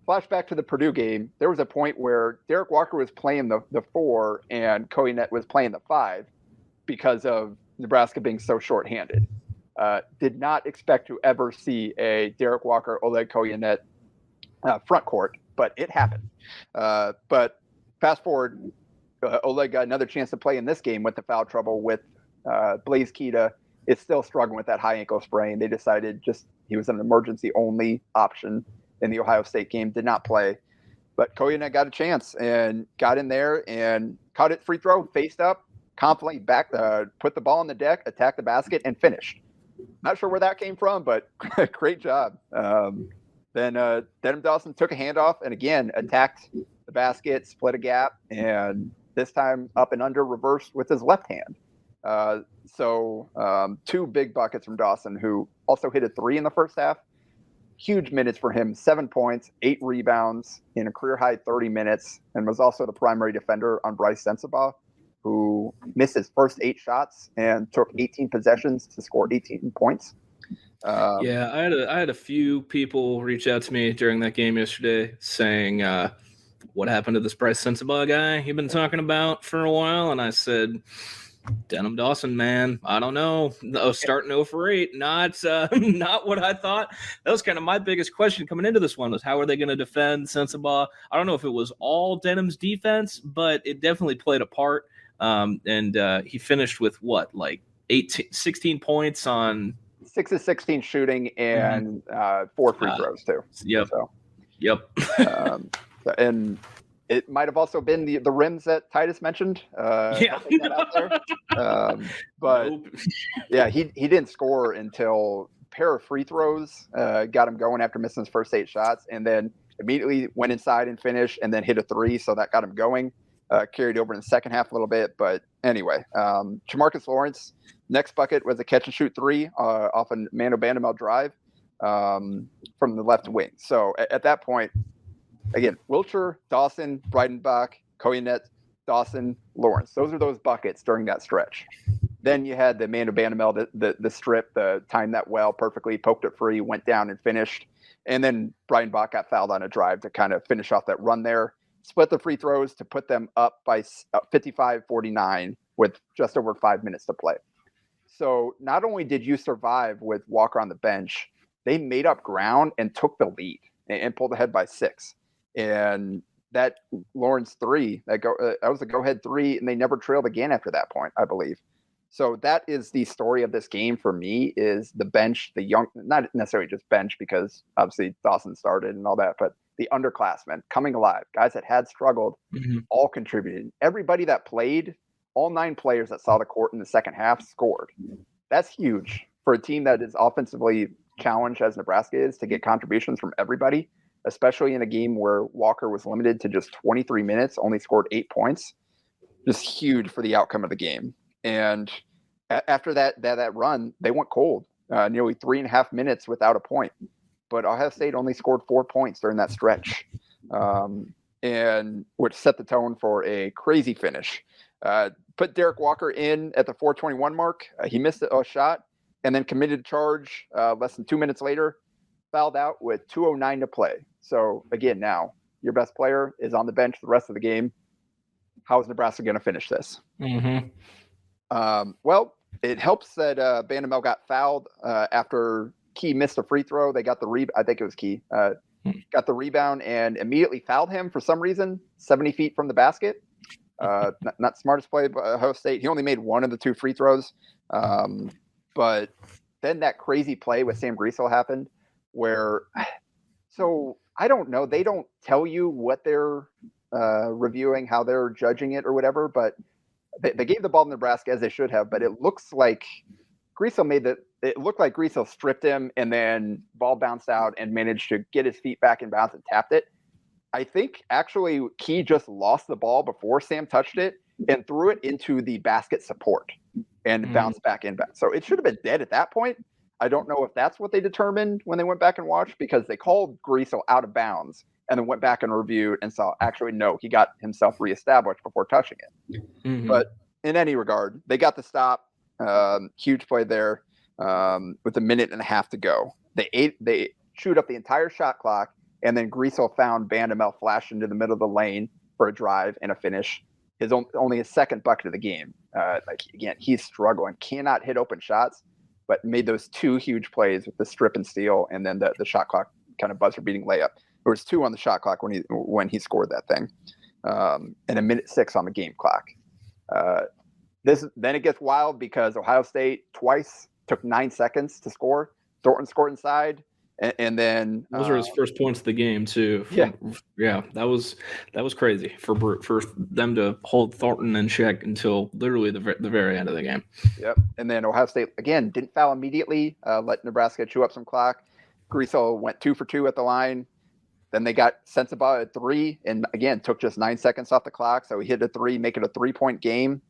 flashback to the Purdue game, there was a point where Derek Walker was playing the 4 and Koyanet was playing the 5 because of Nebraska being so shorthanded. Did not expect to ever see a Derek Walker, Oleg Koyanet front court, but it happened. But fast forward, Oleg got another chance to play in this game with the foul trouble with Blaze Keita is still struggling with that high ankle sprain. They decided he was an emergency only option in the Ohio State game, did not play. But Koyenet got a chance and got in there and caught it free throw, faced up, confidently back, put the ball on the deck, attacked the basket, and finished. Not sure where that came from, but great job. Then Denham Dawson took a handoff and again attacked the basket, split a gap, and this time up and under reversed with his left hand. So 2 big buckets from Dawson, who also hit a 3 in the first half. Huge minutes for him, 7 points, 8 rebounds in a career high 30 minutes, and was also the primary defender on Bryce Sensabaugh, who missed his first 8 shots and took 18 possessions to score 18 points. Yeah, I had a few people reach out to me during that game yesterday saying, what happened to this Bryce Sensabaugh guy you've been talking about for a while? And I said, Denham Dawson, man, I don't know. Starting 0 for 8, not what I thought. That was kind of my biggest question coming into this one, was how are they going to defend Sensabaugh? I don't know if it was all Denham's defense, but it definitely played a part. And he finished with 16 points on 6 of 16 shooting and 4 free throws too. Yep. So, yep. And it might have also been the rims that Titus mentioned. Yeah. That out there. But nope. Yeah, he didn't score until a pair of free throws got him going after missing his first 8 shots, and then immediately went inside and finished, and then hit a 3, so that got him going. Carried over in the second half a little bit, but anyway, Jamarcus Lawrence, next bucket was a catch and shoot 3 off a Mano Bandamel drive from the left wing. So at that point, again, Wilcher, Dawson, Breidenbach, Koyenet, Dawson, Lawrence. Those are those buckets during that stretch. Then you had the Mano Bandamel, the strip, the timed that well perfectly, poked it free, went down and finished. And then Breidenbach got fouled on a drive to kind of finish off that run there. Split the free throws to put them up by 55-49 with just over 5 minutes to play. So not only did you survive with Walker on the bench, they made up ground and took the lead and pulled ahead by 6. And that Lawrence 3, that was a go-ahead 3, and they never trailed again after that point, I believe. So that is the story of this game for me, is the bench, the young, not necessarily just bench because obviously Dawson started and all that, but the underclassmen coming alive, guys that had struggled, all contributed. Everybody that played, all 9 players that saw the court in the second half scored. That's huge for a team that is offensively challenged as Nebraska is, to get contributions from everybody, especially in a game where Walker was limited to just 23 minutes, only scored 8 points. Just huge for the outcome of the game. And after that run, they went cold, nearly 3.5 minutes without a point. But Ohio State only scored 4 points during that stretch, and which set the tone for a crazy finish. Put Derek Walker in at the 4:21 mark. He missed a shot and then committed a charge less than 2 minutes later, fouled out with 2:09 to play. So again, now your best player is on the bench the rest of the game. How is Nebraska going to finish this? Well, it helps that Bandamel got fouled after Key missed a free throw. They got the I think it was Key. Got the rebound and immediately fouled him for some reason, 70 feet from the basket. Not smartest play by Ohio State. He only made 1 of the 2 free throws. But then that crazy play with Sam Griesel happened where, so I don't know. They don't tell you what they're reviewing, how they're judging it or whatever, but they gave the ball to Nebraska as they should have, but it looks like Griesel it looked like Griesel stripped him and then ball bounced out and managed to get his feet back in bounds and tapped it. I think actually Key just lost the ball before Sam touched it and threw it into the basket support and bounced back in. So it should have been dead at that point. I don't know if that's what they determined when they went back and watched, because they called Griesel out of bounds and then went back and reviewed and saw actually, no, he got himself reestablished before touching it. But in any regard, they got the stop. Huge play there with 1.5 minutes to go. They chewed up the entire shot clock, and then Griesel found Bandamel flash into the middle of the lane for a drive and a finish. Only his second bucket of the game. Again, he's struggling, cannot hit open shots, but made those 2 huge plays with the strip and steal, and then the shot clock kind of buzzer beating layup. There was 2 on the shot clock when he scored that thing, and 1.06 minutes on the game clock. Then it gets wild because Ohio State twice took 9 seconds to score. Thornton scored inside, and then those are his first points of the game too. That was crazy for them to hold Thornton in check until literally the very end of the game. Yep, and then Ohio State again didn't foul immediately, let Nebraska chew up some clock. Griesel went 2 for 2 at the line. Then they got Sensabaugh at 3, and again took just 9 seconds off the clock, so he hit a 3, make it a 3-point game.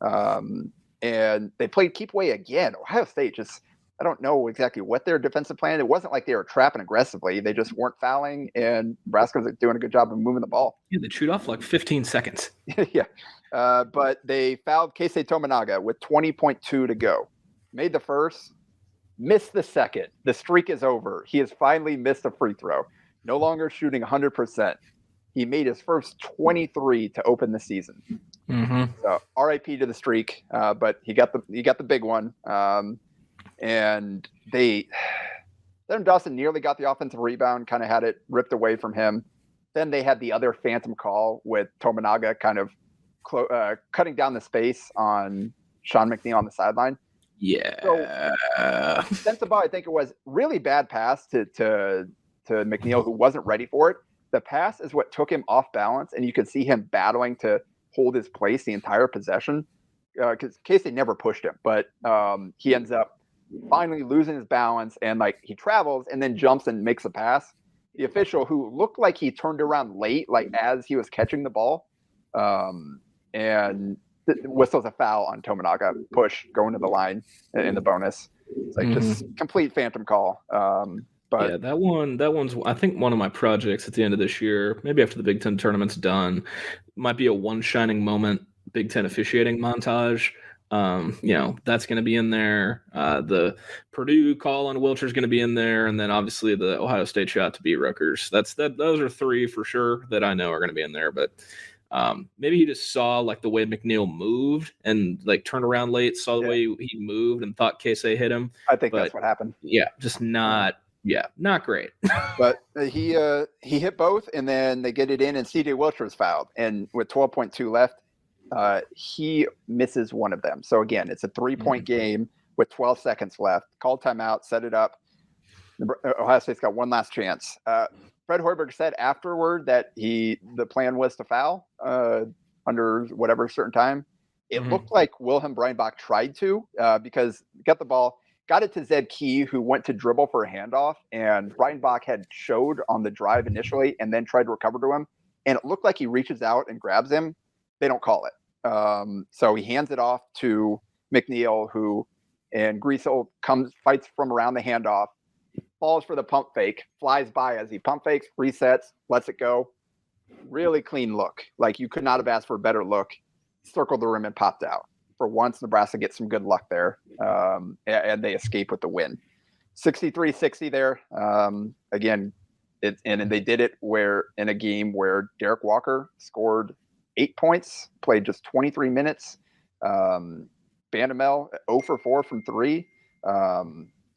And they played keep away again. Ohio State just, I don't know exactly what their defensive plan. It wasn't like they were trapping aggressively. They just weren't fouling, and Nebraska was doing a good job of moving the ball. Yeah, they chewed off like 15 seconds. Yeah. But they fouled Keisei Tominaga with 20.2 to go. Made the first, missed the second. The streak is over. He has finally missed a free throw. No longer shooting 100%. He made his first 23 to open the season. Mm-hmm. So RIP to the streak, but he got the big one. And then Dawson nearly got the offensive rebound, kind of had it ripped away from him. Then they had the other phantom call with Tominaga kind of cutting down the space on Sean McNeil on the sideline. Yeah. So Sensabaugh, I think it was really bad pass to McNeil, who wasn't ready for it. The pass is what took him off balance, and you could see him battling to hold his place the entire possession. Because Casey never pushed him, but he ends up finally losing his balance, and like he travels and then jumps and makes a pass. The official, who looked like he turned around late, like as he was catching the ball, and whistles a foul on Tominaga, push going to the line in the bonus. It's like just complete phantom call. But yeah, that one's I think one of my projects at the end of this year, maybe after the Big Ten tournament's done, might be a one shining moment Big Ten officiating montage. That's going to be in there. The Purdue call on Wilcher is going to be in there, and then obviously the Ohio State shot to beat Rutgers. Those are 3 for sure that I know are going to be in there. But maybe he just saw like the way McNeil moved and like turned around late, saw the way he moved, and thought Casey hit him. I think that's what happened. Yeah, just not great. But he hit both, and then they get it in, and CJ Wilcher was fouled, and with 12.2 left. He misses one of them. So again, it's a 3-point game with 12 seconds left. Called timeout, set it up. Ohio State's got one last chance. Fred Hoiberg said afterward that the plan was to foul under whatever certain time. It looked like Wilhelm Breinbach tried to because got the ball, got it to Zed Key, who went to dribble for a handoff, and Breinbach had showed on the drive initially and then tried to recover to him. And it looked like he reaches out and grabs him. They don't call it. So he hands it off to McNeil, and Griesel fights from around the handoff, falls for the pump fake, flies by as he pump fakes, resets, lets it go. Really clean look. Like you could not have asked for a better look. Circled the rim and popped out. For once, Nebraska gets some good luck there, and they escape with the win. 63-60 there. Again, and they did it in a game where Derek Walker scored 8 points, played just 23 minutes. Bandamel 0 for 4 from 3.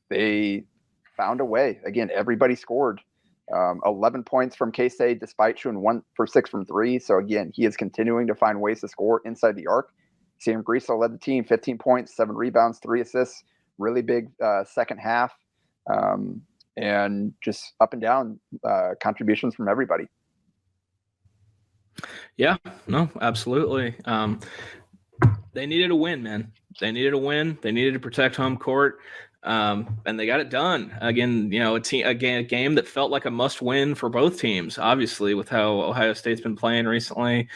They found a way. Again, everybody scored. 11 points from K-State despite shooting 1 for 6 from 3. So again, he is continuing to find ways to score inside the arc. Sam Griesel led the team, 15 points, 7 rebounds, 3 assists. Really big second half. And just up and down contributions from everybody. Yeah, no, absolutely. They needed a win, man. They needed a win. They needed to protect home court, and they got it done. Again, a game that felt like a must-win for both teams, obviously, with how Ohio State's been playing recently.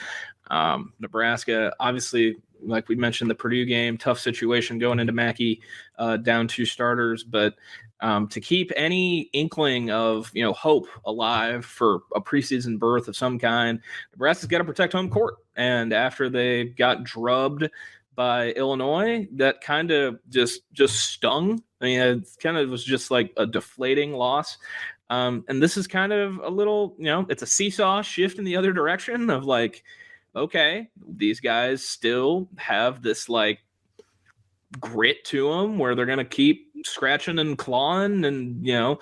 Nebraska, obviously, like we mentioned, the Purdue game, tough situation going into Mackey, down 2 starters, but to keep any inkling of hope alive for a preseason berth of some kind, Nebraska's got to protect home court. And after they got drubbed by Illinois, that kind of just stung. I mean, it kind of was just like a deflating loss. And this is kind of a little, it's a seesaw shift in the other direction of like, okay, these guys still have this like grit to them where they're going to keep scratching and clawing. And,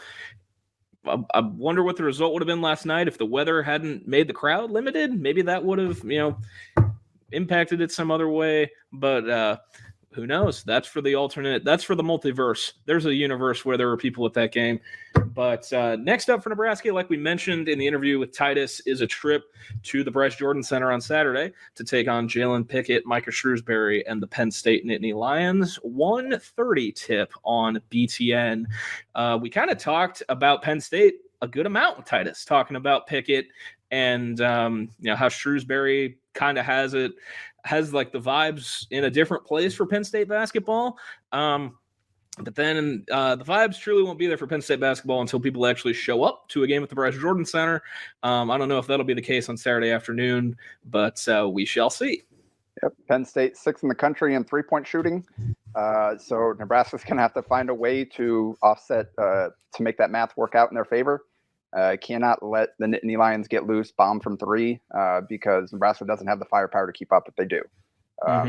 I wonder what the result would have been last night if the weather hadn't made the crowd limited. Maybe that would have, impacted it some other way, but who knows? That's for the alternate. That's for the multiverse. There's a universe where there were people at that game. But next up for Nebraska, like we mentioned in the interview with Titus, is a trip to the Bryce Jordan Center on Saturday to take on Jalen Pickett, Micah Shrewsbury, and the Penn State Nittany Lions. 1:30 tip on BTN. We kind of talked about Penn State a good amount with Titus, talking about Pickett and how Shrewsbury kind of has like the vibes in a different place for Penn State basketball. But then the vibes truly won't be there for Penn State basketball until people actually show up to a game at the Bryce Jordan Center. I don't know if that'll be the case on Saturday afternoon, but we shall see. Yep, Penn State 6th in the country in three-point shooting. So Nebraska's going to have to find a way to offset, to make that math work out in their favor. Cannot let the Nittany Lions get loose, bomb from three, because Nebraska doesn't have the firepower to keep up if they do.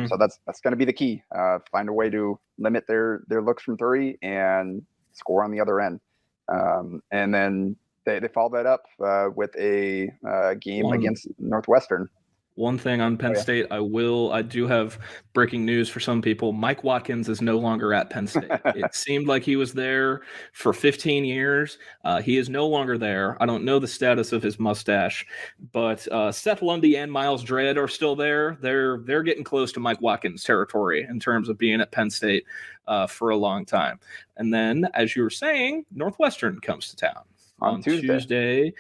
So that's going to be the key. Find a way to limit their looks from three and score on the other end. And then they follow that up with a game against Northwestern. One thing on Penn State, I do have breaking news for some people. Mike Watkins is no longer at Penn State. It seemed like he was there for 15 years. He is no longer there. I don't know the status of his mustache, but Seth Lundy and Miles Dredd are still there. They're getting close to Mike Watkins territory in terms of being at Penn State for a long time. And then, as you were saying, Northwestern comes to town. On Tuesday.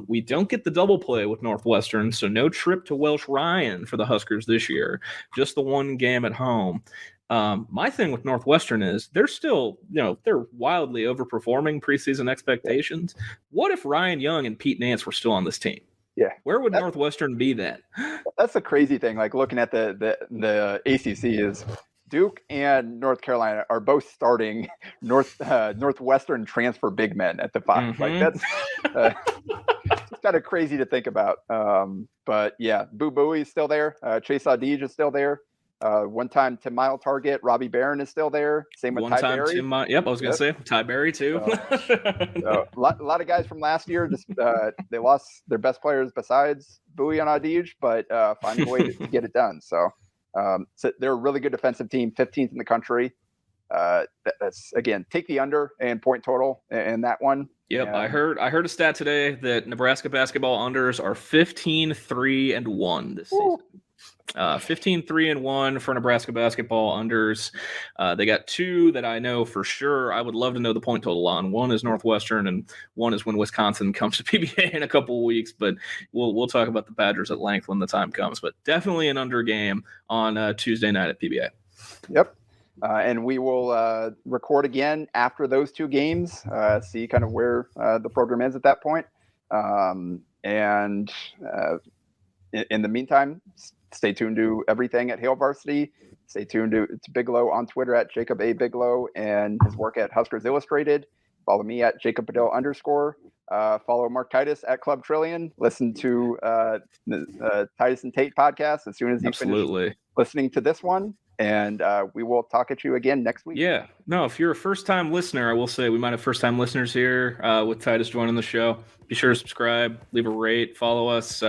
We don't get the double play with Northwestern, so no trip to Welsh Ryan for the Huskers this year, just the one game at home. My thing with Northwestern is they're still, they're wildly overperforming preseason expectations. What if Ryan Young and Pete Nance were still on this team? Yeah. Where would Northwestern be then? That's the crazy thing. Like looking at the ACC is Duke and North Carolina are both starting Northwestern transfer big men at the 5. Like that's it's kind of crazy to think about. But yeah, Boo Booey is still there. Chase Audige is still there. One-time 10-mile target. Robbie Barron is still there. Same with Ty Berry. Yep, I was going to say Ty Berry too. So a lot of guys from last year. Just they lost their best players besides Bowie and Audige, but find a way to get it done. So they're a really good defensive team, 15th in the country. That's again, take the under and point total in that one. Yep, I heard a stat today that Nebraska basketball unders are 15-3-1 this season. 15-3-1 for Nebraska basketball unders. They got 2 that I know for sure. I would love to know the point total on. One is Northwestern, and one is when Wisconsin comes to PBA in a couple of weeks. But we'll talk about the Badgers at length when the time comes. But definitely an under game on Tuesday night at PBA. Yep. And we will record again after those 2 games, see kind of where the program is at that point. And in the meantime, stay tuned to everything at Hail Varsity. Stay tuned to Bigelow on Twitter at Jacob A. Bigelow and his work at Huskers Illustrated. Follow me at Jacob Padilla _. Follow Mark Titus at Club Trillion. Listen to the Titus and Tate podcast as soon as you finish listening to this one. And we will talk at you again next week. Yeah. No, if you're a first-time listener, I will say we might have first-time listeners here with Titus joining the show. Be sure to subscribe, leave a rate, follow us,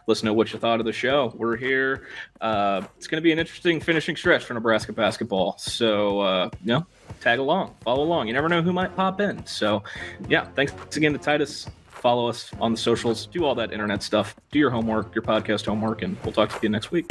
listen to what you thought of the show. We're here. It's going to be an interesting finishing stretch for Nebraska basketball. So, tag along, follow along. You never know who might pop in. So, yeah, thanks again to Titus. Follow us on the socials. Do all that internet stuff. Do your homework, your podcast homework, and we'll talk to you next week.